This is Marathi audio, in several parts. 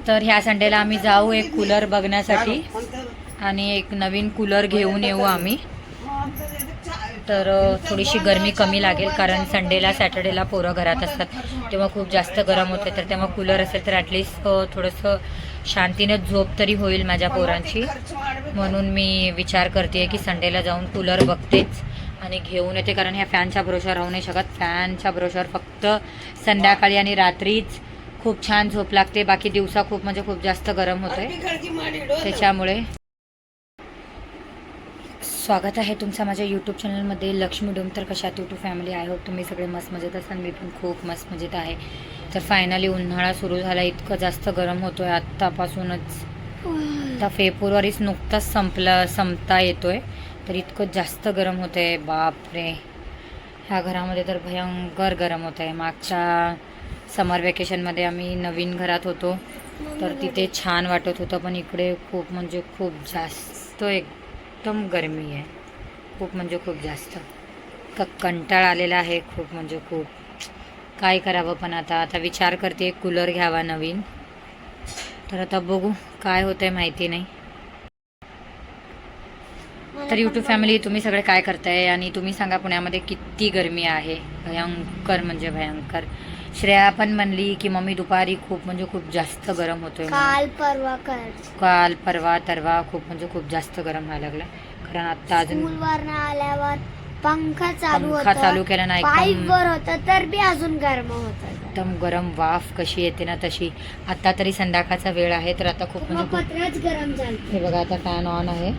तर ह्या संडेला आम्ही जाऊ एक कूलर बघण्यासाठी आणि एक नवीन कूलर घेऊन येऊ आम्ही. तर थोडीशी गरमी कमी लागेल, कारण संडेला सॅटर्डेला पोरं घरात असतात तेव्हा खूप जास्त गरम होते. तर तेव्हा कूलर असेल तर ॲटलिस्ट थोडंसं शांतीनं झोप तरी होईल माझ्या पोरांची. म्हणून मी विचार करते की संडेला जाऊन कूलर बघतेच आणि घेऊन येते, कारण ह्या फॅनच्या भरोशावर राहू नाही शकत. फॅनच्या भरोशावर फक्त संध्याकाळी आणि रात्रीच खूप छान झोप लागते, बाकी दिवसा खूप म्हणजे खूप जास्त गरम होते. त्याच्यामुळे स्वागत आहे तुमचं माझ्या यूट्यूब चॅनलमध्ये लक्ष्मी डोम. तर कशात यूट्यूब फॅमिली, आय होप तुम्ही सगळे मस्त मजेत असाल. मी पण खूप मस्त मजेत आहे. तर फायनली उन्हाळा सुरू झाला, इतकं जास्त गरम होतो आहे आत्तापासूनच. आता फेब्रुवारीच नुकताच संपता येतो आहे, तर इतकं जास्त गरम होतं आहे. बापरे, ह्या घरामध्ये तर भयंकर गरम होतं आहे. मागच्या समर वेकेशनमध्ये आम्ही नवीन घरात होतो तर तिथे छान वाटत होतं, पण इकडे खूप म्हणजे खूप जास्त एकदम गरमी आहे. खूप म्हणजे खूप जास्त कंटाळा आलेला आहे, खूप म्हणजे खूप. काय करावं, पण आता विचार करते कूलर घ्यावा नवीन. तर आता बघू काय होतंय, माहिती नाही. तर यूट्यूब फॅमिली तुम्ही सगळे काय करताय आणि तुम्ही सांगा पुण्यामध्ये किती गरमी आहे, भयंकर म्हणजे भयंकर. श्रेया पण म्हणली की मम्मी दुपारी खूप म्हणजे खूप जास्त गरम होतोय. काल परवा तरवा खूप म्हणजे खूप जास्त गरम व्हायला लागलं, कारण आता अजून आल्यावर पंखा चालू केला नाही, पाईपवर होता तर बी अजून गरम होत. एकदम गरम वाफ कशी येते ना तशी. आता तरी संध्याकाळचा वेळ आहे तर आता खूप म्हणजे पत्रच गरम झालं. हे बघा आता फॅन ऑन आहे,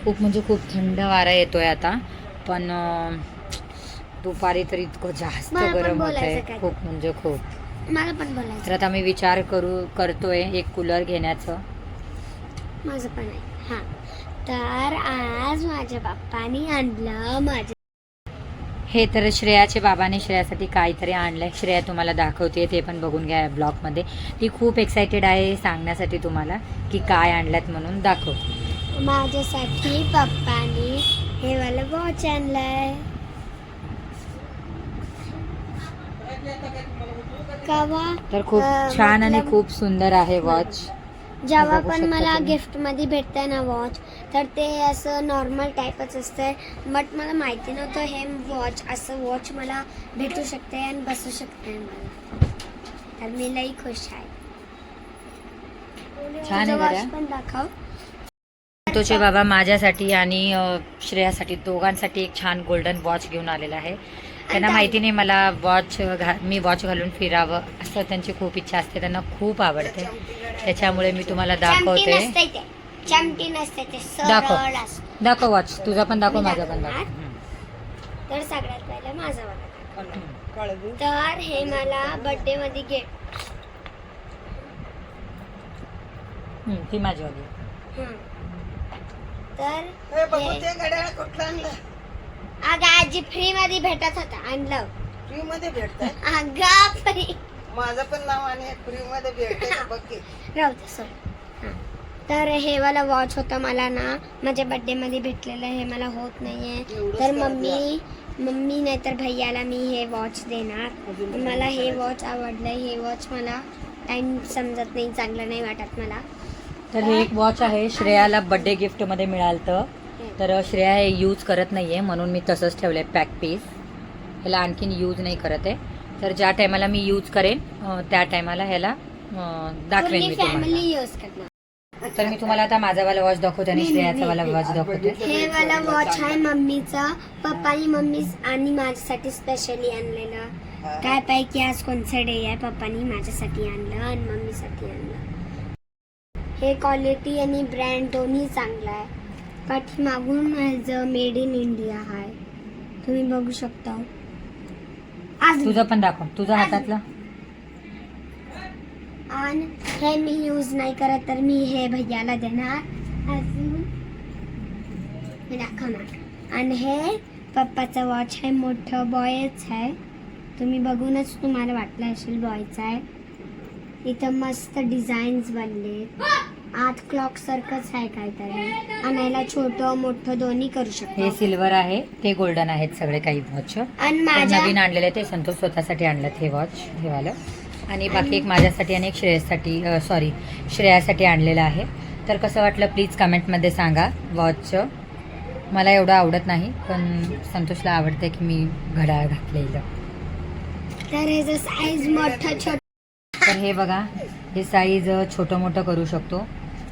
खूप म्हणजे खूप थंड वारा येतोय आता. पण दुपारी तर इतकं जास्त गरम होत आहे, खूप म्हणजे खूप. मला पण बोलायचं. तर आता मी विचार करतोय एक कूलर घेण्याचं. माझं पण आहे. हा, तर आज माझ्या बाप्पानी आणलं माझ्या. हे तर श्रेयाचे बाबाने श्रेयासाठी काहीतरी आणलंय. श्रेया तुम्हाला दाखवते, ते पण बघून घ्या ब्लॉगमध्ये. ती खूप एक्सायटेड आहे सांगण्यासाठी तुम्हाला की काय आणल्यात म्हणून. दाखव. माझ्यासाठी पप्पानी हे वाला वॉच आणलाय. तर खूप छान आणि खूप सुंदर आहे वॉच. जेव्हा पण मला गिफ्ट मध्ये भेटतंय ना वॉच, तर ते असं नॉर्मल टाईपच असतंय. बट मला माहिती नव्हतं हे वॉच असं वॉच मला भेटू शकते आणि बसू शकते मला. तर मी लई खुश आहे. छान आहे वॉच पण दाखव. तुझे बाबा माझ्यासाठी आणि श्रेयासाठी दोघांसाठी एक छान गोल्डन वॉच घेऊन आलेला आहे. त्यांना माहिती नाही मला मी वॉच घालून फिरावं असं त्यांची खूप इच्छा असते, त्यांना खूप आवडते. त्याच्यामुळे मी तुम्हाला दाखवते. दाखव वॉच, तुझा पण दाखव, माझा पण दाखव. तर सगळ्यात पहिलं माझा वाला. तर हे मला बर्थडे मध्ये गिफ्ट. ती माझी वाली. तर अगं आजी फ्री मध्ये भेटत होता, आणलं. फ्री मध्ये भेटतंय. अगं फ्री, माझं पण नाव आणि फ्री मध्ये भेटतंय. राहू दे सर. तर हे वाला वॉच होता मला ना माझ्या बर्थडे मध्ये भेटलेलं. हे मला होत नाहीये, तर मम्मी नाही तर भैयाला मी हे वॉच देणार. मला हे वॉच आवडलंय. हे वॉच मला टाइम समजत नाही, चांगलं नाही वाटत मला. तर हे एक वॉच आहे, श्रेयाला बर्थडे गिफ्ट मध्ये मिळालं. तर श्रेया हे यूज करत नाहीये म्हणून मी तसंच ठेवलंय पॅक पीस. ह्याला आणखीन यूज नाही करत आहे. तर ज्या टायमाला मी यूज करेन त्या टायमाला ह्याला दाखवेन मी तुम्हाला. तर मी तुम्हाला आता माझा वाला वॉच दाखवते आणि श्रेयाचा वाला वॉच दाखवते. हे वाला वॉच आहे मम्मीचा. पप्पानी मम्मी आणि माझ्यासाठी स्पेशली आणलेलं. काय पैकी आज कोणचा डे आहे, पप्पानी माझ्यासाठी आणलं आणि मम्मीसाठी आणलं. हे क्वालिटी आणि ब्रँड दोन्ही चांगला आहे. पाठीमागून मेड इन इंडिया आहे, तुम्ही बघू शकता. तुझं पण दाखव, तुझा हातातलं. आणि हे मी यूज नाही करत तर मी हे भैयाला देणार. अजून मी दाखवणार. आणि हे पप्पाचा वॉच आहे, मोठं बॉयच आहे. तुम्ही बघूनच तुम्हाला वाटलं असेल बॉयचं आहे. इथं मस्त डिझाईन्स बनले. आत क्लॉक सारखंच आहे काहीतरी. आणायला छोटं मोठं दोन्ही करू शकतो. हे सिल्वर आहे, ते गोल्डन आहेत सगळे काही वॉच. आणि माझ्या नवीन आणलेले ते संतोष स्वतःसाठी आणलं हे वॉच, हे वालं. आणि बाकी एक माझ्यासाठी आणि एक श्रेयासाठी आणलेलं आहे. तर कसं वाटलं प्लीज कमेंटमध्ये सांगा. वॉचचं मला एवढं आवडत नाही, पण संतोषला आवडते की मी घड्याळ घातलेलं. तर ह्याचं साईज मोठं छोटं. तर हे बघा, हे साईज छोटं मोठं करू शकतो.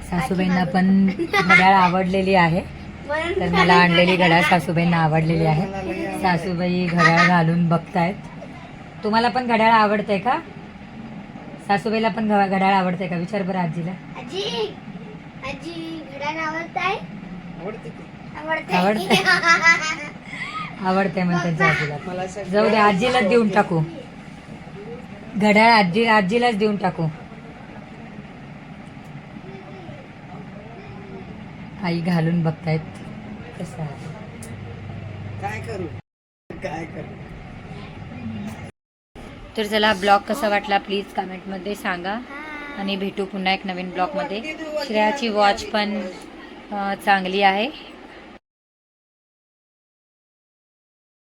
सासूबाईंना पण घड्याळ आवडलेली आहे, तर मला आणलेली घड्याळ सासूबाईंना आवडलेली आहे. सासूबाई घड्याळ घालून बघतायत. तुम्हाला पण घड्याळ आवडतंय का? सासूबाईला पण घड्याळ आवडतंय का? विचार बरं आजीला. आजी घड्याळ आवडताय? आवडते की? आवडते. आवडते म्हणतात आजीला. मला सगळं जाऊ दे, आजीलाच देऊन टाकू घड्याळ. आजीलाच देऊन टाकू. आई घालून बघतायत कसं आहे. काय करू काय करू. तर चला, ब्लॉग कसा वाटला प्लीज कमेंटमध्ये सांगा. आणि भेटू पुन्हा एक नवीन ब्लॉगमध्ये. श्रेयाची वॉच पण चांगली आहे.